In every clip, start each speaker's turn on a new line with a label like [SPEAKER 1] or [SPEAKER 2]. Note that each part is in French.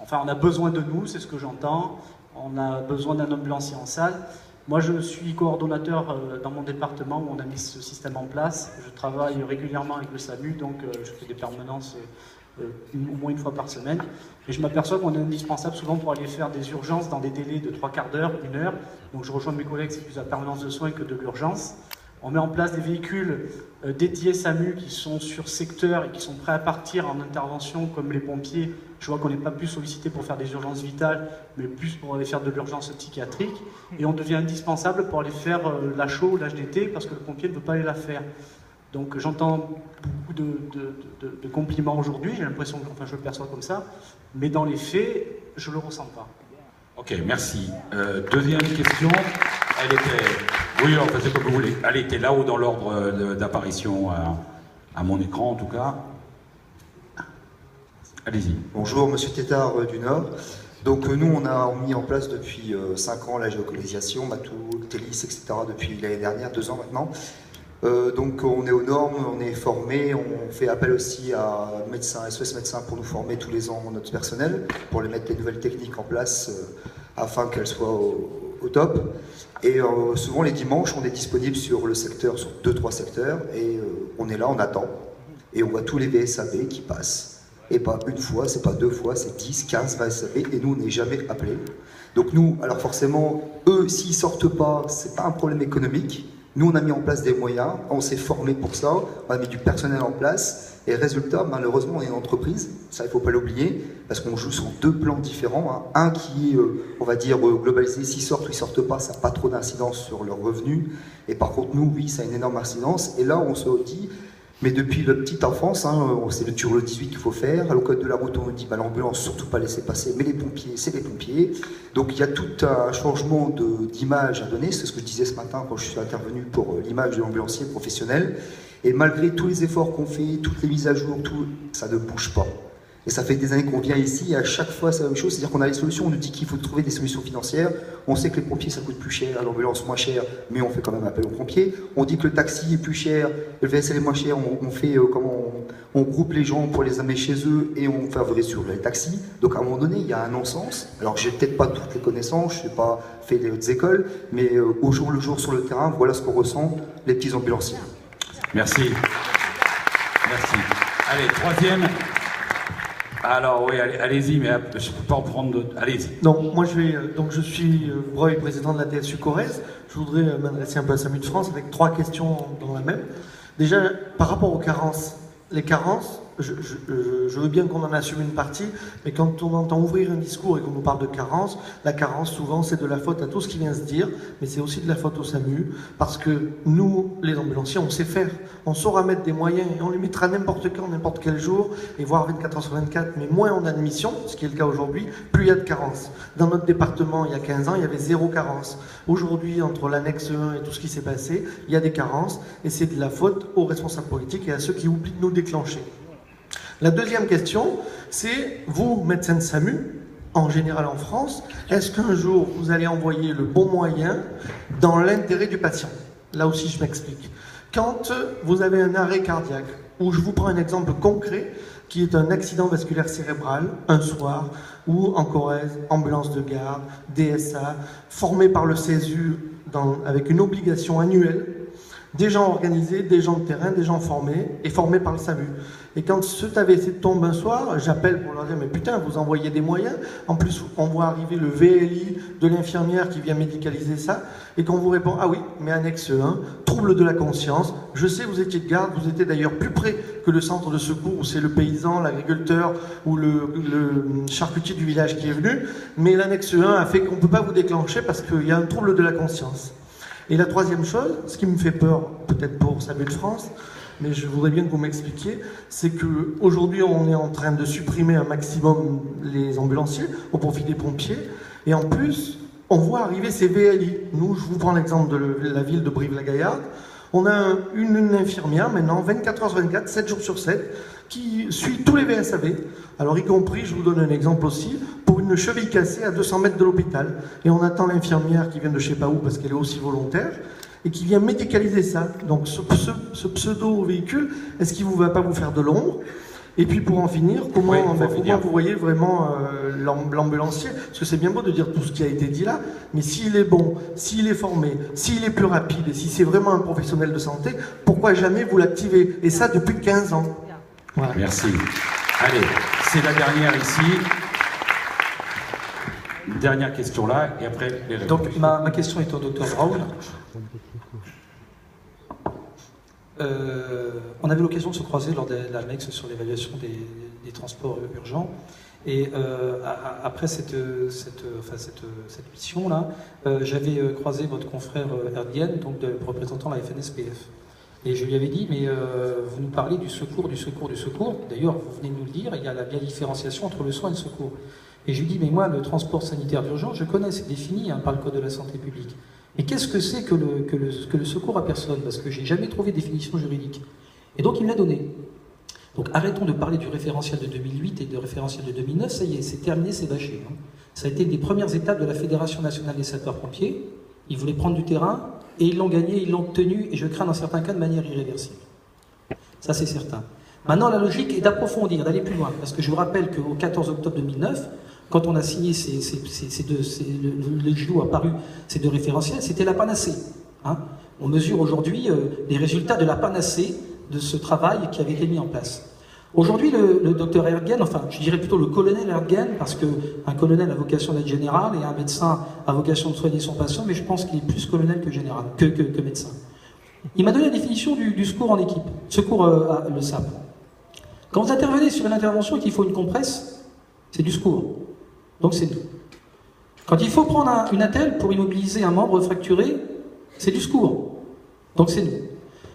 [SPEAKER 1] Enfin, on a besoin de nous, c'est ce que j'entends. On a besoin d'un ambulancier en salle. Moi, je suis coordonnateur dans mon département où on a mis ce système en place. Je travaille régulièrement avec le SAMU, donc je fais des permanences au moins une fois par semaine. Et je m'aperçois qu'on est indispensable souvent pour aller faire des urgences dans des délais de 3/4 d'heure, 1 heure. Donc je rejoins mes collègues, c'est plus la permanence de soins que de l'urgence. On met en place des véhicules dédiés SAMU qui sont sur secteur et qui sont prêts à partir en intervention, comme les pompiers. Je vois qu'on n'est pas plus sollicité pour faire des urgences vitales, mais plus pour aller faire de l'urgence psychiatrique. Et on devient indispensable pour aller faire la chaux ou l'HDT parce que le pompier ne peut pas aller la faire. Donc j'entends beaucoup de compliments aujourd'hui, j'ai l'impression que je le perçois comme ça, mais dans les faits, je ne le ressens pas.
[SPEAKER 2] Ok, merci. Deuxième question, elle était... Oui, enfin, c'est comme vous voulez. Elle était là-haut dans l'ordre d'apparition à mon écran, en tout cas. Allez-y.
[SPEAKER 3] Bonjour, Monsieur Tétard du Nord. Donc nous, on a mis en place depuis 5 ans la géolocalisation, Matou, Télis, etc. depuis l'année dernière, 2 ans maintenant. Donc on est aux normes, on est formé, on fait appel aussi à médecins, SOS médecins pour nous former tous les ans notre personnel, pour les mettre les nouvelles techniques en place afin qu'elles soient au top. Et souvent les dimanches, on est disponible sur le secteur, sur 2-3 secteurs, et on est là, on attend, et on voit tous les VSAB qui passent. Et pas une fois, c'est pas 2 fois, c'est 10, 15 VSAB, et nous on n'est jamais appelés. Donc nous, alors forcément, eux, s'ils sortent pas, c'est pas un problème économique. Nous, on a mis en place des moyens, on s'est formé pour ça, on a mis du personnel en place, et résultat, malheureusement, on est une entreprise, ça il ne faut pas l'oublier, parce qu'on joue sur 2 plans différents. Hein. Un qui est, on va dire, globalisé, s'ils sortent ou ils sortent pas, ça n'a pas trop d'incidence sur leurs revenus, et par contre, nous, oui, ça a une énorme incidence, et là, on se dit, mais depuis la petite enfance, hein, c'est sur le 18 qu'il faut faire, au code de la route, on nous dit, bah, l'ambulance, surtout pas laisser passer, mais les pompiers, c'est les pompiers. Donc il y a tout un changement d'image à donner, c'est ce que je disais ce matin quand je suis intervenu pour l'image de l'ambulancier professionnel. Et malgré tous les efforts qu'on fait, toutes les mises à jour, tout, ça ne bouge pas. Et ça fait des années qu'on vient ici, et à chaque fois c'est la même chose, c'est-à-dire qu'on a les solutions, on nous dit qu'il faut trouver des solutions financières, on sait que les pompiers ça coûte plus cher, l'ambulance moins cher, mais on fait quand même appel aux pompiers, on dit que le taxi est plus cher, le VSL est moins cher, on groupe les gens pour les amener chez eux et on favorise sur les taxis, donc à un moment donné il y a un non-sens, alors j'ai peut-être pas toutes les connaissances, je n'ai pas fait des hautes écoles, mais au jour le jour sur le terrain, voilà ce qu'on ressent, les petits ambulanciers.
[SPEAKER 2] Merci. Merci. Allez, troisième. Alors oui, allez-y, mais je ne peux pas en prendre d'autres. Allez-y.
[SPEAKER 4] Donc moi je suis Breuil, président de la TSU Corrèze. Je voudrais m'adresser un peu à SAMU de France avec 3 questions dans la même. Déjà, par rapport aux carences, les carences, je veux bien qu'on en assume une partie, mais quand on entend ouvrir un discours et qu'on nous parle de carence, la carence souvent c'est de la faute à tout ce qui vient se dire, mais c'est aussi de la faute au SAMU, parce que nous, les ambulanciers, on sait faire, on saura mettre des moyens, et on les mettra n'importe quand, n'importe quel jour, et voire 24 heures sur 24, mais moins on a de missions, ce qui est le cas aujourd'hui, plus il y a de carences. Dans notre département, il y a 15 ans, il y avait 0 carence. Aujourd'hui, entre l'annexe 1 et tout ce qui s'est passé, il y a des carences, et c'est de la faute aux responsables politiques et à ceux qui oublient de nous déclencher. La deuxième question, c'est, vous, médecins de SAMU, en général en France, est-ce qu'un jour vous allez envoyer le bon moyen dans l'intérêt du patient? Là aussi, je m'explique. Quand vous avez un arrêt cardiaque, ou je vous prends un exemple concret, qui est un accident vasculaire cérébral, un soir, ou en Corrèze, ambulance de garde, DSA, formé par le CESU avec une obligation annuelle, des gens organisés, des gens de terrain, des gens formés, et formés par le SAMU. Et quand cet AVC tombe un soir, j'appelle pour leur dire « Mais putain, vous envoyez des moyens ?» En plus, on voit arriver le VLI de l'infirmière qui vient médicaliser ça, et qu'on vous répond « Ah oui, mais annexe 1, trouble de la conscience, je sais, vous étiez de garde, vous étiez d'ailleurs plus près que le centre de secours, où c'est le paysan, l'agriculteur, ou le charcutier du village qui est venu, mais l'annexe 1 a fait qu'on ne peut pas vous déclencher parce qu'il y a un trouble de la conscience. » Et la troisième chose, ce qui me fait peur, peut-être pour SAMU de France, mais je voudrais bien que vous m'expliquiez, c'est qu'aujourd'hui on est en train de supprimer un maximum les ambulanciers au profit des pompiers, et en plus on voit arriver ces VLI. Nous, je vous prends l'exemple de la ville de Brive-la-Gaillarde, on a une infirmière maintenant, 24 heures sur 24, 7 jours sur 7, qui suit tous les VSAB, alors y compris, je vous donne un exemple aussi, pour une cheville cassée à 200 mètres de l'hôpital, et on attend l'infirmière qui vient de je sais pas où, parce qu'elle est aussi volontaire, et qui vient médicaliser ça. Donc ce pseudo-véhicule, est-ce qu'il ne va pas vous faire de l'ombre? Et puis pour en finir, comment,
[SPEAKER 2] Oui, pour finir.
[SPEAKER 4] comment vous voyez vraiment l'ambulancier? Parce que c'est bien beau de dire tout ce qui a été dit là, mais s'il est bon, s'il est formé, s'il est plus rapide, et si c'est vraiment un professionnel de santé, pourquoi jamais vous l'activez? Et ça depuis 15 ans. Voilà.
[SPEAKER 2] Merci. Allez, c'est la dernière ici. Une dernière question là, et après les réponses.
[SPEAKER 5] Donc ma question est au docteur Braun. On avait l'occasion de se croiser lors de la MEX sur l'évaluation des transports urgents. Et après cette mission-là, j'avais croisé votre confrère Erdgen, donc représentant la FNSPF. Et je lui avais dit, mais vous nous parlez du secours. D'ailleurs, vous venez de nous le dire, il y a la différenciation entre le soin et le secours. Et je lui dis, mais moi, le transport sanitaire d'urgence, je connais, c'est défini par le Code de la santé publique. Mais qu'est-ce que c'est que le secours à personne? Parce que j'ai jamais trouvé de définition juridique. Et donc, il me l'a donné. Donc, arrêtons de parler du référentiel de 2008 et du référentiel de 2009. Ça y est, c'est terminé, c'est bâché. Ça a été une des premières étapes de la Fédération nationale des sapeurs-pompiers. Ils voulaient prendre du terrain, et ils l'ont gagné, ils l'ont obtenu, et je crains dans certains cas de manière irréversible. Ça, c'est certain. Maintenant, la logique est d'approfondir, d'aller plus loin. Parce que je vous rappelle qu'au 14 octobre 2009, quand on a signé le JLO a paru, ces deux référentiels, c'était la panacée. On mesure aujourd'hui les résultats de la panacée de ce travail qui avait été mis en place. Aujourd'hui, le docteur Erdgen, enfin, je dirais plutôt le colonel Erdgen, parce qu'un colonel a vocation d'être général et un médecin a vocation de soigner son patient, mais je pense qu'il est plus colonel que général, que médecin. Il m'a donné la définition du secours en équipe, secours le SAP. Quand vous intervenez sur une intervention et qu'il faut une compresse, c'est du secours. Donc c'est nous. Quand il faut prendre une attelle pour immobiliser un membre fracturé, c'est du secours. Donc c'est nous.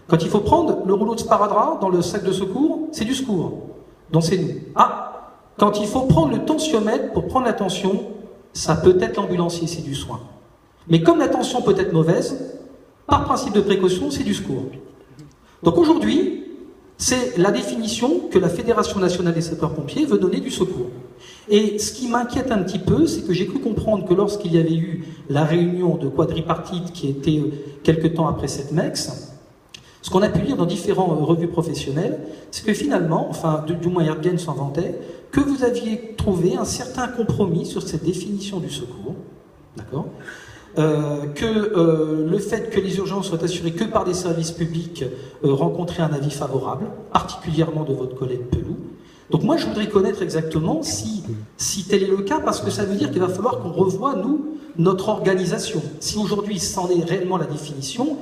[SPEAKER 5] Quand il faut prendre le rouleau de sparadrap dans le sac de secours, c'est du secours. Donc c'est nous. Quand il faut prendre le tensiomètre pour prendre la tension, ça peut être l'ambulancier, c'est du soin. Mais comme la tension peut être mauvaise, par principe de précaution, c'est du secours. Donc aujourd'hui, c'est la définition que la Fédération nationale des sapeurs-pompiers veut donner du secours. Et ce qui m'inquiète un petit peu, c'est que j'ai cru comprendre que lorsqu'il y avait eu la réunion de quadripartite qui était quelque temps après cette MEX, ce qu'on a pu lire dans différentes revues professionnelles, c'est que finalement, enfin du moins Erdgen s'en vantait, que vous aviez trouvé un certain compromis sur cette définition du secours, d'accord, que le fait que les urgences soient assurées que par des services publics rencontrait un avis favorable, particulièrement de votre collègue Pelou. Donc moi je voudrais connaître exactement si tel est le cas, parce que ça veut dire qu'il va falloir qu'on revoie, nous, notre organisation. Si aujourd'hui c'en est réellement la définition,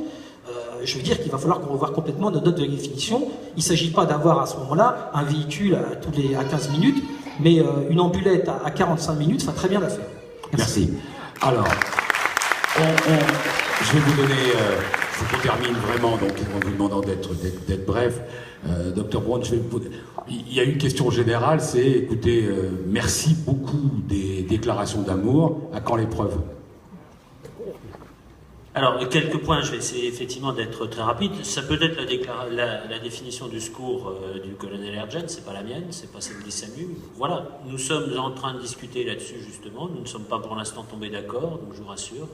[SPEAKER 5] je veux dire qu'il va falloir qu'on revoie complètement notre note de définition. Il ne s'agit pas d'avoir à ce moment-là un véhicule à 15 minutes, mais une ambulette à 45 minutes, ça ferait très bien l'affaire.
[SPEAKER 2] Merci. Alors, je vais vous donner, faut qu'on termine vraiment, donc en vous demandant d'être bref. Docteur Braun, il y a une question générale, c'est, écoutez, merci beaucoup des déclarations d'amour. À quand l'épreuve?
[SPEAKER 6] Alors, quelques points, je vais essayer effectivement d'être très rapide. Ça peut être la définition du secours du colonel Erdgen, c'est pas la mienne, c'est pas celle des SAMU. Voilà, nous sommes en train de discuter là-dessus justement, nous ne sommes pas pour l'instant tombés d'accord, donc je vous rassure,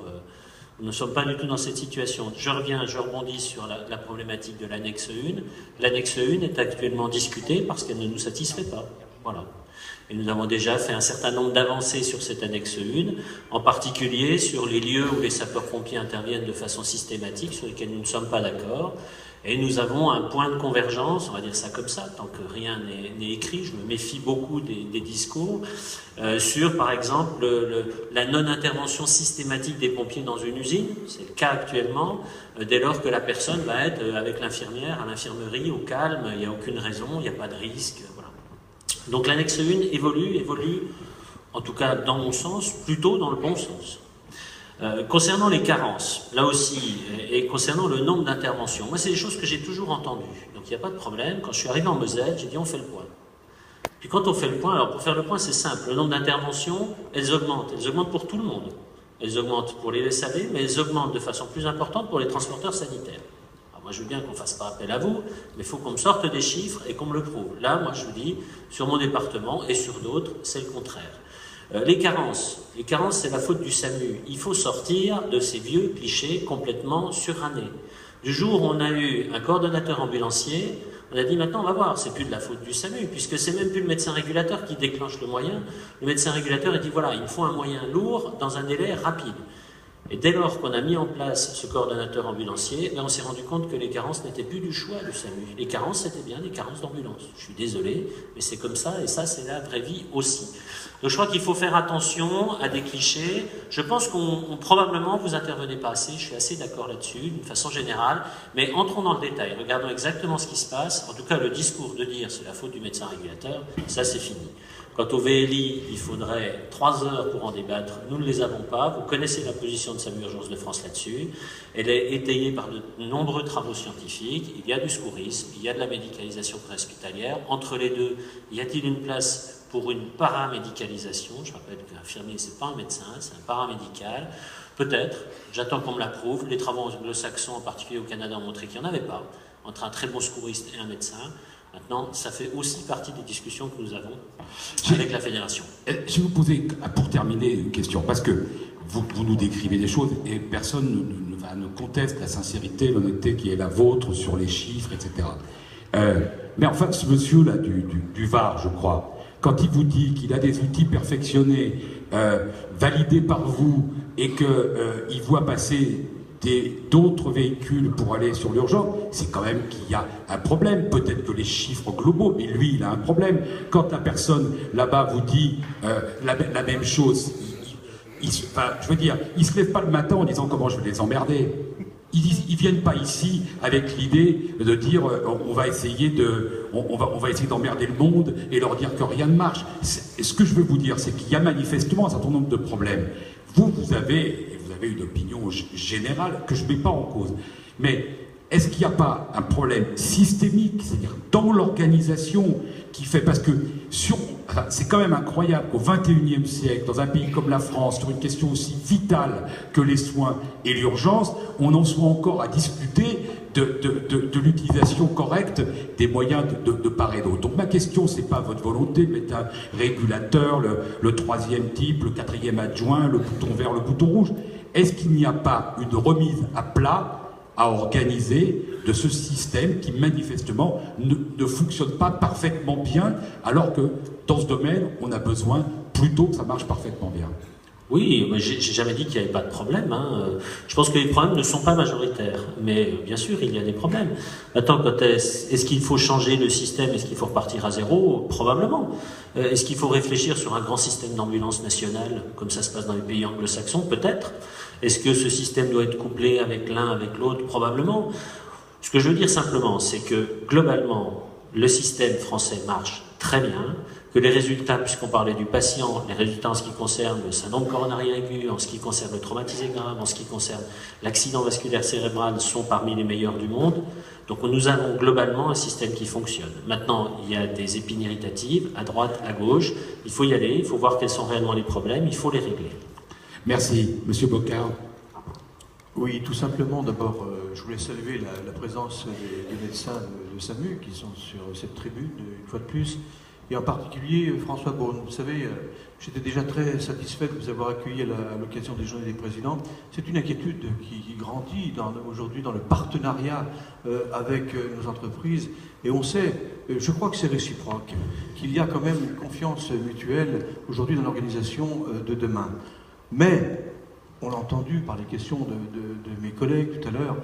[SPEAKER 6] nous ne sommes pas du tout dans cette situation. Je rebondis sur la problématique de l'annexe 1. L'annexe 1 est actuellement discutée parce qu'elle ne nous satisfait pas. Voilà. Et nous avons déjà fait un certain nombre d'avancées sur cette annexe 1, en particulier sur les lieux où les sapeurs-pompiers interviennent de façon systématique, sur lesquels nous ne sommes pas d'accord. Et nous avons un point de convergence, on va dire ça comme ça, tant que rien n'est écrit, je me méfie beaucoup des discours, sur par exemple la non-intervention systématique des pompiers dans une usine, c'est le cas actuellement, dès lors que la personne va être avec l'infirmière à l'infirmerie, au calme, il n'y a aucune raison, il n'y a pas de risque, voilà. Donc l'annexe 1 évolue, en tout cas dans mon sens, plutôt dans le bon sens. Concernant les carences, là aussi, et concernant le nombre d'interventions, moi c'est des choses que j'ai toujours entendues, donc il n'y a pas de problème. Quand je suis arrivé en Moselle, j'ai dit on fait le point. Puis quand on fait le point, alors pour faire le point c'est simple, le nombre d'interventions, elles augmentent pour tout le monde. Elles augmentent pour les SAV, mais elles augmentent de façon plus importante pour les transporteurs sanitaires. Alors moi je veux bien qu'on ne fasse pas appel à vous, mais il faut qu'on me sorte des chiffres et qu'on me le prouve. Là, moi je vous dis, sur mon département et sur d'autres, c'est le contraire. Les carences, c'est la faute du SAMU. Il faut sortir de ces vieux clichés complètement surannés. Du jour où on a eu un coordonnateur ambulancier, On a dit maintenant on va voir, c'est plus de la faute du SAMU, puisque c'est même plus le médecin régulateur qui déclenche le moyen. Le médecin régulateur il dit voilà, il me faut un moyen lourd dans un délai rapide. Et dès lors qu'on a mis en place ce coordonnateur ambulancier, on s'est rendu compte que les carences n'étaient plus du choix du SAMU. Les carences, c'était bien des carences d'ambulance. Je suis désolé, mais c'est comme ça, et ça, c'est la vraie vie aussi. Donc je crois qu'il faut faire attention à des clichés. Je pense qu'on probablement, vous intervenez pas assez, je suis assez d'accord là-dessus, d'une façon générale, mais entrons dans le détail, regardons exactement ce qui se passe. En tout cas, le discours de dire c'est la faute du médecin régulateur, ça c'est fini. Quant au VLI, il faudrait 3 heures pour en débattre. Nous ne les avons pas. Vous connaissez la position de SAMU Urgences de France là-dessus. Elle est étayée par de nombreux travaux scientifiques. Il y a du secourisme, il y a de la médicalisation préhospitalière. Entre les deux, y a-t-il une place pour une paramédicalisation? Je rappelle qu'un infirmier, ce n'est pas un médecin, c'est un paramédical. Peut-être, j'attends qu'on me l'approuve. Les travaux anglo-saxons, en particulier au Canada, ont montré qu'il n'y en avait pas entre un très bon secouriste et un médecin. Maintenant, ça fait aussi partie des discussions que nous avons avec la fédération.
[SPEAKER 2] Je vais vous poser, pour terminer, une question, parce que vous nous décrivez des choses et personne ne conteste la sincérité, l'honnêteté qui est la vôtre sur les chiffres, etc. Mais enfin, ce monsieur-là du Var, je crois, quand il vous dit qu'il a des outils perfectionnés, validés par vous, et qu'il voit passer d'autres véhicules pour aller sur l'urgence, c'est quand même qu'il y a un problème. Peut-être que les chiffres globaux, mais lui, il a un problème. Quand la personne là-bas vous dit la même chose, je veux dire, il se lève pas le matin en disant comment je vais les emmerder. Ils viennent pas ici avec l'idée de dire on va essayer d'emmerder le monde et leur dire que rien ne marche. Ce que je veux vous dire, c'est qu'il y a manifestement un certain nombre de problèmes. Vous avez une opinion générale que je ne mets pas en cause. Mais est-ce qu'il n'y a pas un problème systémique, c'est-à-dire dans l'organisation, qui fait... Parce que c'est quand même incroyable qu'au XXIe siècle, dans un pays comme la France, sur une question aussi vitale que les soins et l'urgence, on en soit encore à discuter de l'utilisation correcte des moyens de part et d'autre. Donc ma question, c'est pas votre volonté de mettre un régulateur, le 3e type, le 4e adjoint, le bouton vert, le bouton rouge. Est-ce qu'il n'y a pas une remise à plat à organiser de ce système qui manifestement ne fonctionne pas parfaitement bien, alors que dans ce domaine, on a besoin plutôt que ça marche parfaitement bien?
[SPEAKER 6] Oui, j'ai jamais dit qu'il n'y avait pas de problème. Je pense que les problèmes ne sont pas majoritaires. Mais bien sûr, il y a des problèmes. Maintenant, est-ce qu'il faut changer le système? Est-ce qu'il faut repartir à zéro? Probablement. Est-ce qu'il faut réfléchir sur un grand système d'ambulance nationale, comme ça se passe dans les pays anglo-saxons? Peut-être. Est-ce que ce système doit être couplé avec l'un, avec l'autre? Probablement. Ce que je veux dire simplement, c'est que globalement, le système français marche très bien, que les résultats, puisqu'on parlait du patient, les résultats en ce qui concerne le syndrome coronarien aigu, en ce qui concerne le traumatisé grave, en ce qui concerne l'accident vasculaire cérébral, sont parmi les meilleurs du monde. Donc nous avons globalement un système qui fonctionne. Maintenant, il y a des épines irritatives, à droite, à gauche. Il faut y aller, il faut voir quels sont réellement les problèmes, il faut les régler.
[SPEAKER 2] Merci. Monsieur Bocard.
[SPEAKER 7] Oui, tout simplement, d'abord, je voulais saluer la présence des médecins de SAMU qui sont sur cette tribune, une fois de plus, et en particulier François Braun. Vous savez, j'étais déjà très satisfait de vous avoir accueilli à l'occasion des Journées des Présidents. C'est une inquiétude qui grandit aujourd'hui dans le partenariat avec nos entreprises, et on sait, je crois que c'est réciproque, qu'il y a quand même une confiance mutuelle aujourd'hui dans l'organisation de demain. Mais, on l'a entendu par les questions de mes collègues tout à l'heure,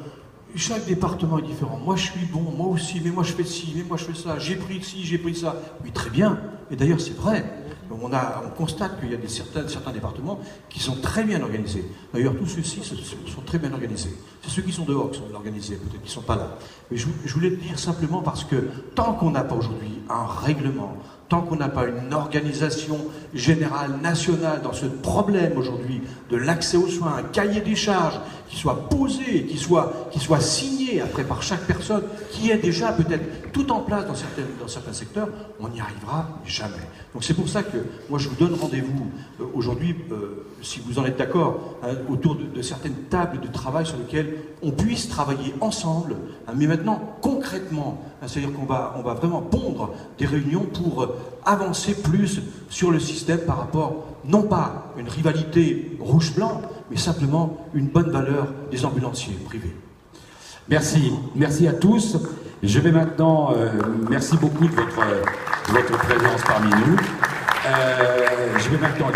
[SPEAKER 7] chaque département est différent. Moi je suis bon, moi aussi, mais moi je fais ci, mais moi je fais ça, j'ai pris ci, j'ai pris ça. Oui, très bien, et d'ailleurs c'est vrai. On constate qu'il y a certains départements qui sont très bien organisés. D'ailleurs, tous ceux-ci sont très bien organisés. C'est ceux qui sont dehors qui sont bien organisés, peut-être qui ne sont pas là. Mais je voulais le dire simplement parce que tant qu'on n'a pas aujourd'hui un règlement, tant qu'on n'a pas une organisation générale, nationale, dans ce problème aujourd'hui de l'accès aux soins, un cahier des charges qui soit posé, qui soit signé après par chaque personne, qui est déjà peut-être tout en place dans certains secteurs, on n'y arrivera jamais. Donc c'est pour ça que moi je vous donne rendez-vous aujourd'hui, si vous en êtes d'accord, autour de certaines tables de travail sur lesquelles on puisse travailler ensemble, mais maintenant concrètement, c'est-à-dire qu'on va vraiment pondre des réunions pour avancer plus sur le système par rapport, non pas une rivalité rouge-blanc, mais simplement une bonne valeur des ambulanciers privés.
[SPEAKER 2] Merci à tous. Je vais maintenant, merci beaucoup de votre présence parmi nous. Je vais maintenant